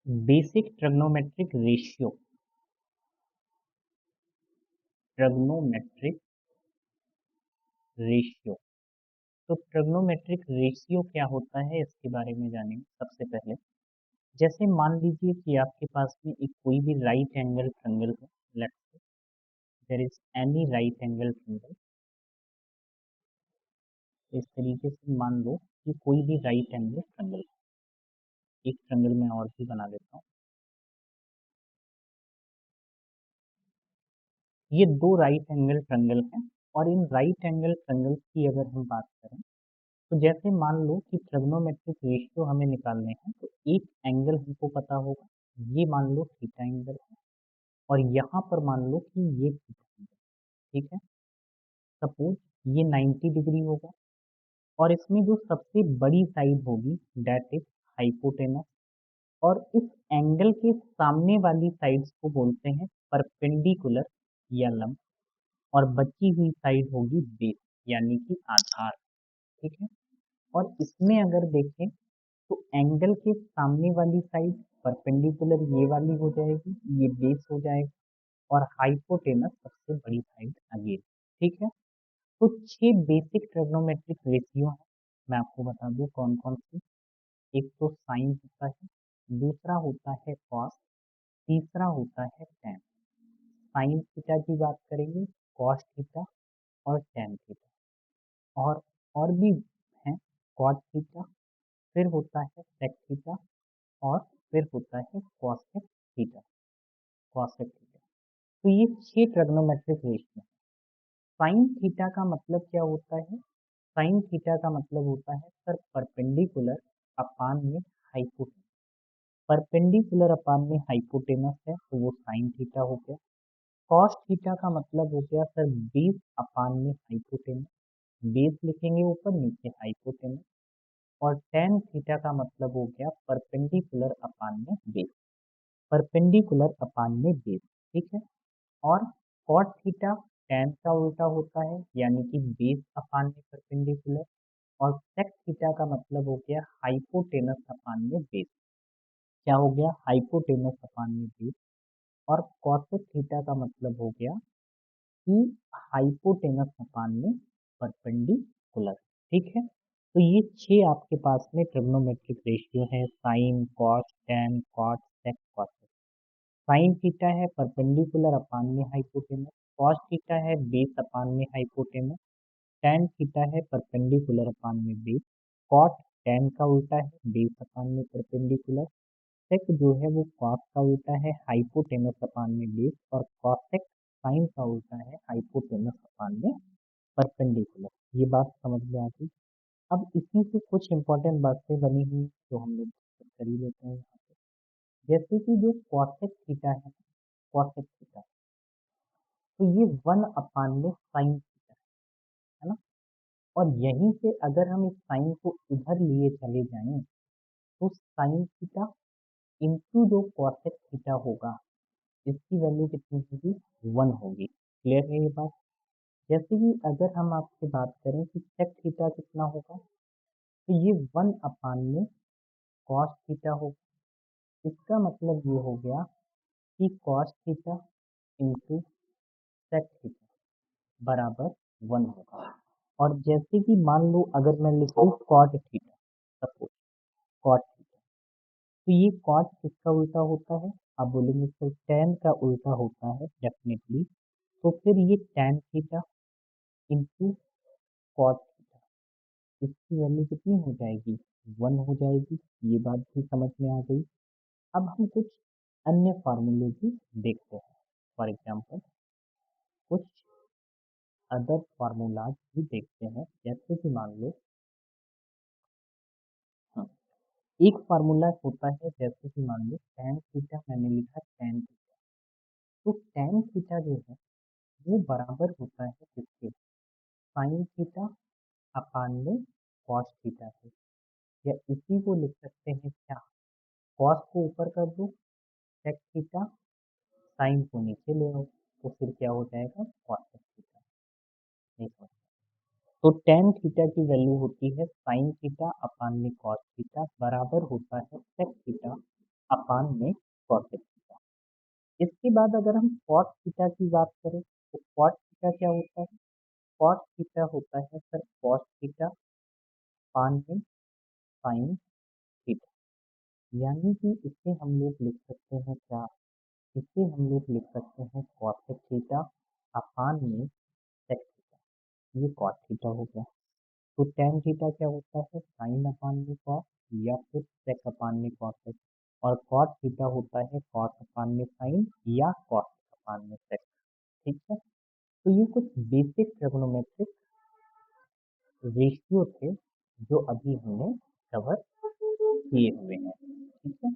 Basic trigonometric ratio. Trigonometric ratio. तो trigonometric ratio क्या होता है इसके बारे में जानेंगे सबसे पहले। जैसे मान लीजिए कि आपके पास में एक कोई भी राइट एंगल ट्रायंगल है। Let's say there is any right angle triangle. इस तरीके से मान लो कि कोई भी राइट एंगल ट्रायंगल, एक ट्रायंगल मैं और भी बना देता हूँ। ये दो राइट एंगल ट्रायंगल हैं और इन राइट एंगल ट्रायंगल की अगर हम बात करें तो जैसे मान लो कि ट्रिग्नोमेट्रिक रेशियो हमें निकालने हैं, तो एक एंगल हमको पता होगा, ये मान लो थीटा एंगल है और यहाँ पर मान लो कि ये थीटा एंगल, ठीक है। सपोज ये 90 डिग्री होगा और इसमें जो सबसे बड़ी साइड होगी दैट इज हाइपोटेनस, और इस एंगल के सामने वाली साइड्स को बोलते हैं परपेंडिकुलर या लंब, और बची हुई साइड होगी बेस यानी कि आधार, ठीक है। और इसमें अगर देखें तो एंगल के सामने वाली साइड परपेंडिकुलर ये वाली हो जाएगी, ये बेस हो जाएगा, और हाइपोटेनस सबसे बड़ी साइड अगेन, ठीक है। तो 6 बेसिक ट्रिग्नोमेट्रिक रेशियो हैं, मैं आपको बता दूं कौन कौन सी। एक तो साइन होता है, दूसरा होता है कॉस, तीसरा होता है टैन। साइन थीटा की बात करेंगे, कॉस थीटा और टैन थीटा, और भी हैं, कॉट थीटा, फिर होता है सेक थीटा, और फिर होता है कॉसेक थीटा। कॉसेक थीटा, तो ये 6 ट्रिग्नोमेट्रिक रेशियो। साइन थीटा का मतलब क्या होता है? साइन थीटा का मतलब होता है सर परपेंडिकुलर अपान में हाइपोटेनस। परपेंडिकुलर अपान में हाइपोटेनस है तो वो साइन थीटा हो गया। कॉस थीटा का मतलब हो गया सर बेस अपान में हाइपोटेनस, बेस लिखेंगे ऊपर, नीचे हाइपोटेनस। और टेन थीटा का मतलब हो गया परपेंडिकुलर अपान में बेस, परपेंडिकुलर अपान में बेस, ठीक है। और कॉट थीटा टेन का उल्टा होता है यानी कि बेस अपान में परपेंडिकुलर। और सेक थीटा का मतलब हो गया हाइपोटेनस अपान में बेस, क्या हो गया, हाइपोटेनस अपान में बेस। और कॉसेक थीटा का मतलब हो गया कि हाइपोटेनस अपान में परपेंडिकुलर, ठीक है। तो ये 6 आपके पास में ट्रिग्नोमेट्रिक रेशियो है, साइन, कॉस, टैन, कॉट, सेक, कॉसेक। साइन थीटा है परपेंडिकुलर अपान में हाइपोटेनस, कॉस थीटा है बेस अपान में हाइपोटेनस, टैन थीटा है परपेंडिकुलर अपान में बेस, कॉट टैन का उल्टा है बेस अपान में परपेंडिकुलर, सेक जो है वो कॉस का उल्टा है हाइपोटेनस अपान में बेस, और कॉसेक साइन का उल्टा है हाइपोटेनस अपान में परपेंडिकुलर। ये बात समझ में आ गई। अब इसी से कुछ इंपॉर्टेंट बातें बनी हुई जो हम लोग डिस्कस कर ही लेते हैं यहाँ पे। जैसे कि जो कॉसेक थीटा है, कॉसेक थीटा, तो ये 1 अपान में साइन थीटा है ना। और यहीं से अगर हम इस साइन को इधर लिए चले जाएं तो साइन थीटा इंटू जो कॉसेक थीटा होगा, इसकी वैल्यू कितनी होगी, 1 होगी। क्लियर है ये बात। जैसे कि अगर हम आपसे बात करें कि सेक थीटा कितना होगा, तो ये 1 अपान में कॉस थीटा होगा। इसका मतलब ये हो गया कि cos theta into sec theta बराबर 1 होगा। और जैसे कि मान लो अगर मैं लिखूँ cot theta, suppose cot theta, तो ये कॉट किसका उल्टा होता है, आप बोलेंगे सर टैन का उल्टा होता है, डेफिनेटली। तो फिर ये tan theta into cot theta, इसकी वैल्यू कितनी हो जाएगी, 1 हो जाएगी। ये बात भी समझ में आ गई। अब हम कुछ अन्य फार्मूले भी देखते हैं। फॉर एग्जाम्पल कुछ अदर फार्मूलाज भी देखते हैं, जैसे कि मान लो हाँ, एक फार्मूला होता है, जैसे कि मान लो टैन थीटा, मैंने लिखा टैन थीटा। तो टैन थीटा जो है वो बराबर होता है किसके, साइन थीटा अपान में कॉस थीटा है। या इसी को लिख सकते हैं क्या, कॉस को ऊपर कर दो, सेक थीटा, साइन को नीचे ले आओ, तो फिर क्या हो जाएगा, कॉसेक थीटा। नहीं समझ, तो टेन थीटा की वैल्यू होती है साइन थीटा अपान में कॉस थीटा, बराबर होता है सेक थीटा अपान में कॉसेक थीटा। इसके बाद अगर हम कॉट थीटा की बात करें तो कॉट थीटा क्या होता है? कॉट थीटा होता है सर कॉस थीटा अपान में साइन थीटा। यानी कि इसे हम लोग लिख सकते हैं क्या? इसे हम लोग लिख सकते हैं कॉसेक थीटा अपान में सेक थीटा। ये कॉट थीटा हो गया। तो टैन थीटा क्या होता है? साइन अपान में कॉस या फिर सेक अपान में कॉसेक। और कॉट थीटा होता है कॉस अपान में साइन या कॉस अपान में सेक। ठीक है, तो ये कुछ बेसिक ट्रिग्नोमेट्रिक रेशियो थे जो अभी हमने कवर किए हुए हैं। ठीक है,